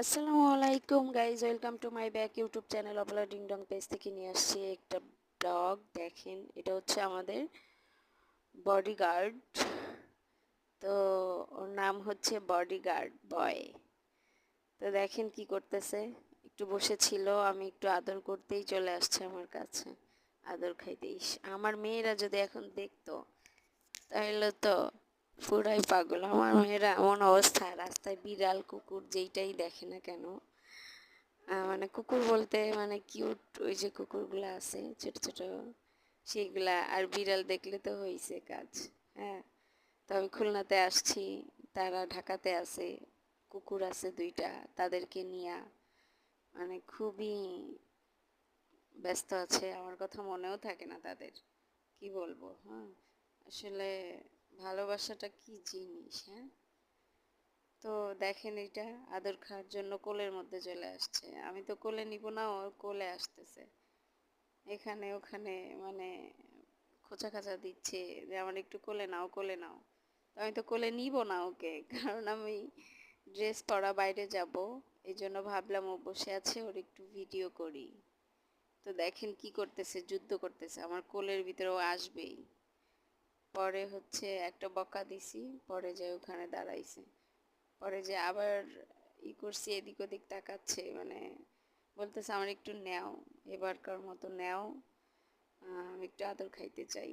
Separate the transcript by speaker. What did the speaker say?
Speaker 1: আসসালামু আলাইকুম guys, welcome to my back YouTube channel Apala ding dong page থেকে নিয়ে আসছি একটা ব্লগ। দেখেন, এটা হচ্ছে আমাদের বডিগার্ড। তো ওর নাম হচ্ছে বডিগার্ড বয়। তো দেখেন কি করতেছে, একটু বসেছিল, আমি একটু আদর করতেই চলে আসছে আমার কাছে আদর খাইতেই। আমার মেয়েরা যদি এখন দেখতো তাহলে তো পুরাই পাগল। আমার মেয়েরা এমন অবস্থা, রাস্তায় বিড়াল কুকুর যেইটাই দেখে না কেন, মানে কুকুর বলতে মানে কিউট ওই যে কুকুরগুলো আছে ছোট ছোট, সেইগুলা, আর বিড়াল দেখলে তো হয়েছে কাজ। হ্যাঁ, তো আমি খুলনাতে আসছি, তারা ঢাকাতে আছে, কুকুর আছে দুইটা, তাদেরকে নিয়ে মানে খুবই ব্যস্ত আছে। আমার কথা মনেও থাকে না তাদের, কি বলবো। হ্যাঁ, আসলে ভালোবাসাটা কি জিনিস। হ্যাঁ, তো দেখেন, এটা আদর খাওয়ার জন্য কোলের মধ্যে চলে আসছে। আমি তো কোলে নিব না, ও কোলে আসতেছে, এখানে ওখানে মানে খোঁচা খাঁচা দিচ্ছে যে আমার একটু কোলে নাও কোলে নাও। তো আমি তো কোলে নিব না ওকে, কারণ আমি ড্রেস পরা বাইরে যাব, এই জন্য ভাবলাম ও বসে আছে, ওর একটু ভিডিও করি। তো দেখেন কি করতেছে, যুদ্ধ করতেছে আমার কোলের ভিতরে, ও আসবেই। পরে হচ্ছে একটা বকা দিছি, পরে যে ওখানে দাঁড়াইছে, পরে যে আবার করছি, এদিক ওদিক তাকাচ্ছে, মানে বলতেছে আমার একটু নেও, এবারকার মতো নেও, আমি একটু আদর খাইতে চাই।